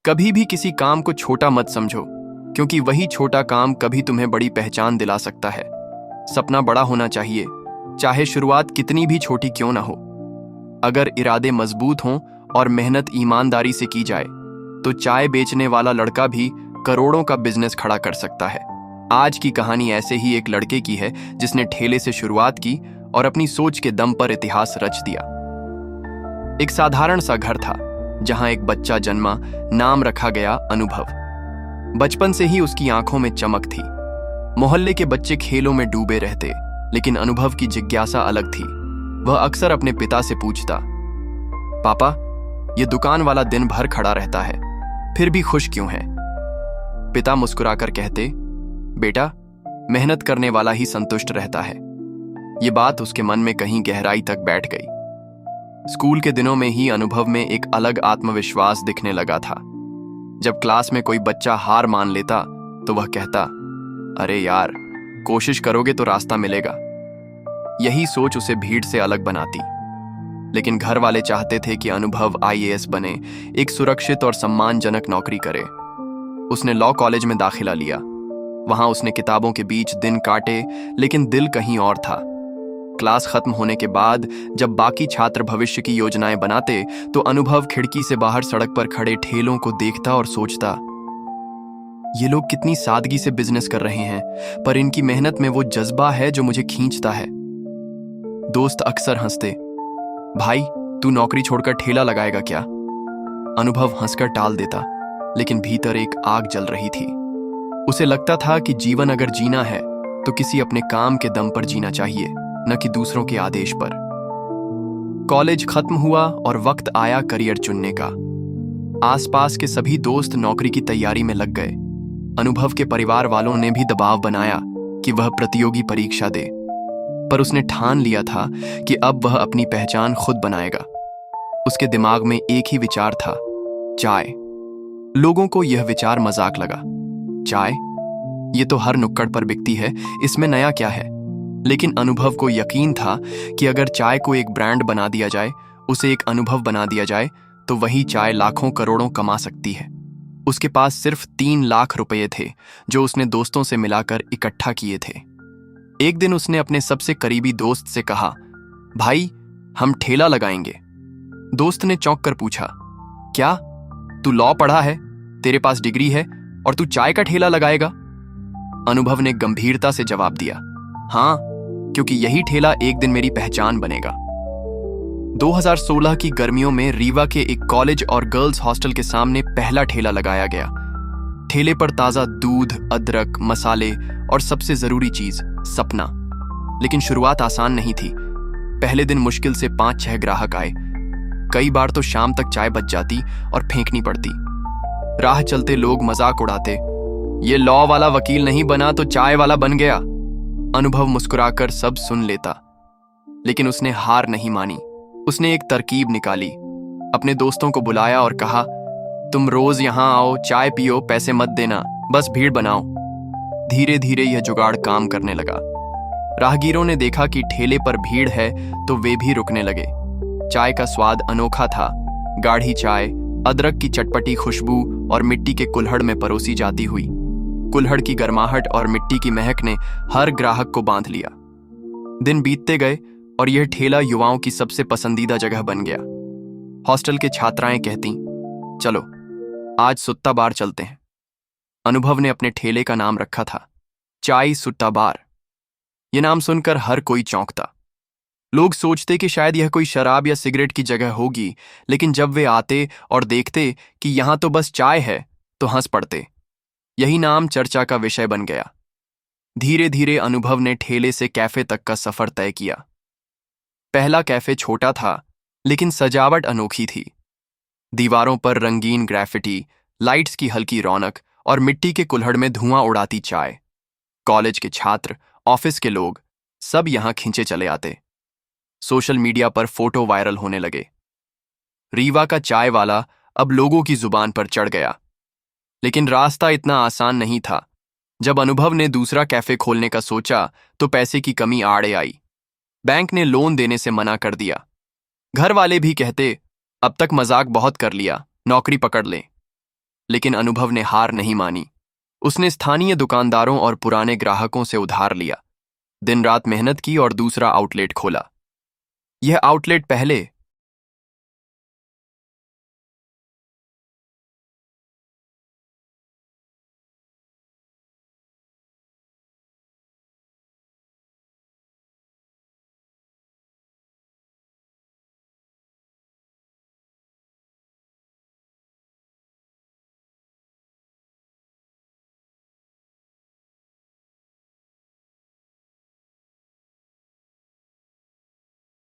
कभी भी किसी काम को छोटा मत समझो, क्योंकि वही छोटा काम कभी तुम्हें बड़ी पहचान दिला सकता है। सपना बड़ा होना चाहिए, चाहे शुरुआत कितनी भी छोटी क्यों ना हो। अगर इरादे मजबूत हों और मेहनत ईमानदारी से की जाए, तो चाय बेचने वाला लड़का भी करोड़ों का बिजनेस खड़ा कर सकता है। आज की कहानी ऐसे ही एक लड़के की है जिसने ठेले से शुरुआत की और अपनी सोच के दम पर इतिहास रच दिया। एक साधारण सा घर था जहां एक बच्चा जन्मा, नाम रखा गया अनुभव। बचपन से ही उसकी आंखों में चमक थी। मोहल्ले के बच्चे खेलों में डूबे रहते, लेकिन अनुभव की जिज्ञासा अलग थी। वह अक्सर अपने पिता से पूछता, पापा, ये दुकान वाला दिन भर खड़ा रहता है, फिर भी खुश क्यों है? पिता मुस्कुराकर कहते, बेटा, मेहनत करने वाला ही संतुष्ट रहता है। ये बात उसके मन में कहीं गहराई तक बैठ गई। स्कूल के दिनों में ही अनुभव में एक अलग आत्मविश्वास दिखने लगा था। जब क्लास में कोई बच्चा हार मान लेता तो वह कहता, अरे यार, कोशिश करोगे तो रास्ता मिलेगा। यही सोच उसे भीड़ से अलग बनाती। लेकिन घर वाले चाहते थे कि अनुभव आईएएस बने, एक सुरक्षित और सम्मानजनक नौकरी करे। उसने लॉ कॉलेज में दाखिला लिया। वहां उसने किताबों के बीच दिन काटे, लेकिन दिल कहीं और था। क्लास खत्म होने के बाद जब बाकी छात्र भविष्य की योजनाएं बनाते, तो अनुभव खिड़की से बाहर सड़क पर खड़े ठेलों को देखता और सोचता, ये लोग कितनी सादगी से बिजनेस कर रहे हैं, पर इनकी मेहनत में वो जज्बा है जो मुझे खींचता है। दोस्त अक्सर हंसते, भाई, तू नौकरी छोड़कर ठेला लगाएगा क्या? अनुभव हंसकर टाल देता, लेकिन भीतर एक आग जल रही थी। उसे लगता था कि जीवन अगर जीना है तो किसी अपने काम के दम पर जीना चाहिए, न कि दूसरों के आदेश पर। कॉलेज खत्म हुआ और वक्त आया करियर चुनने का। आसपास के सभी दोस्त नौकरी की तैयारी में लग गए। अनुभव के परिवार वालों ने भी दबाव बनाया कि वह प्रतियोगी परीक्षा दे, पर उसने ठान लिया था कि अब वह अपनी पहचान खुद बनाएगा। उसके दिमाग में एक ही विचार था, चाय। लोगों को यह विचार मजाक लगा, चाय, ये तो हर नुक्कड़ पर बिकती है, इसमें नया क्या है? लेकिन अनुभव को यकीन था कि अगर चाय को एक ब्रांड बना दिया जाए, उसे एक अनुभव बना दिया जाए, तो वही चाय लाखों करोड़ों कमा सकती है। उसके पास सिर्फ 3 लाख रुपए थे, जो उसने दोस्तों से मिलाकर इकट्ठा किए थे। एक दिन उसने अपने सबसे करीबी दोस्त से कहा, भाई, हम ठेला लगाएंगे। दोस्त ने चौंक कर पूछा, क्या? तू लॉ पढ़ा है, तेरे पास डिग्री है, और तू चाय का ठेला लगाएगा? अनुभव ने गंभीरता से जवाब दिया, हाँ, क्योंकि यही ठेला एक दिन मेरी पहचान बनेगा। 2016 की गर्मियों में रीवा के एक कॉलेज और गर्ल्स हॉस्टल के सामने पहला ठेला लगाया गया। ठेले पर ताजा दूध, अदरक, मसाले और सबसे जरूरी चीज, सपना। लेकिन शुरुआत आसान नहीं थी। पहले दिन मुश्किल से 5-6 ग्राहक आए। कई बार तो शाम तक चाय बच जाती और फेंकनी पड़ती। राह चलते लोग मजाक उड़ाते, ये लॉ वाला वकील नहीं बना तो चाय वाला बन गया। अनुभव मुस्कुराकर सब सुन लेता, लेकिन उसने हार नहीं मानी। उसने एक तरकीब निकाली, अपने दोस्तों को बुलाया और कहा, तुम रोज यहां आओ, चाय पियो, पैसे मत देना, बस भीड़ बनाओ। धीरे धीरे यह जुगाड़ काम करने लगा। राहगीरों ने देखा कि ठेले पर भीड़ है तो वे भी रुकने लगे। चाय का स्वाद अनोखा था। गाढ़ी चाय, अदरक की चटपटी खुशबू और मिट्टी के कुल्हड़ में परोसी जाती हुई। कुल्हड़ की गर्माहट और मिट्टी की महक ने हर ग्राहक को बांध लिया। दिन बीतते गए और यह ठेला युवाओं की सबसे पसंदीदा जगह बन गया। हॉस्टल के छात्राएं कहती, चलो आज सुट्टा बार चलते हैं। अनुभव ने अपने ठेले का नाम रखा था, चाय सुट्टा बार। यह नाम सुनकर हर कोई चौंकता। लोग सोचते कि शायद यह कोई शराब या सिगरेट की जगह होगी, लेकिन जब वे आते और देखते कि यहां तो बस चाय है, तो हंस पड़ते। यही नाम चर्चा का विषय बन गया। धीरे धीरे अनुभव ने ठेले से कैफे तक का सफर तय किया। पहला कैफे छोटा था, लेकिन सजावट अनोखी थी। दीवारों पर रंगीन ग्राफिटी, लाइट्स की हल्की रौनक और मिट्टी के कुल्हड़ में धुआं उड़ाती चाय। कॉलेज के छात्र, ऑफिस के लोग, सब यहां खींचे चले आते। सोशल मीडिया पर फोटो वायरल होने लगे। रीवा का चाय वाला अब लोगों की जुबान पर चढ़ गया। लेकिन रास्ता इतना आसान नहीं था। जब अनुभव ने दूसरा कैफे खोलने का सोचा, तो पैसे की कमी आड़े आई। बैंक ने लोन देने से मना कर दिया। घर वाले भी कहते, अब तक मजाक बहुत कर लिया, नौकरी पकड़ ले। लेकिन अनुभव ने हार नहीं मानी। उसने स्थानीय दुकानदारों और पुराने ग्राहकों से उधार लिया, दिन रात मेहनत की और दूसरा आउटलेट खोला। यह आउटलेट पहले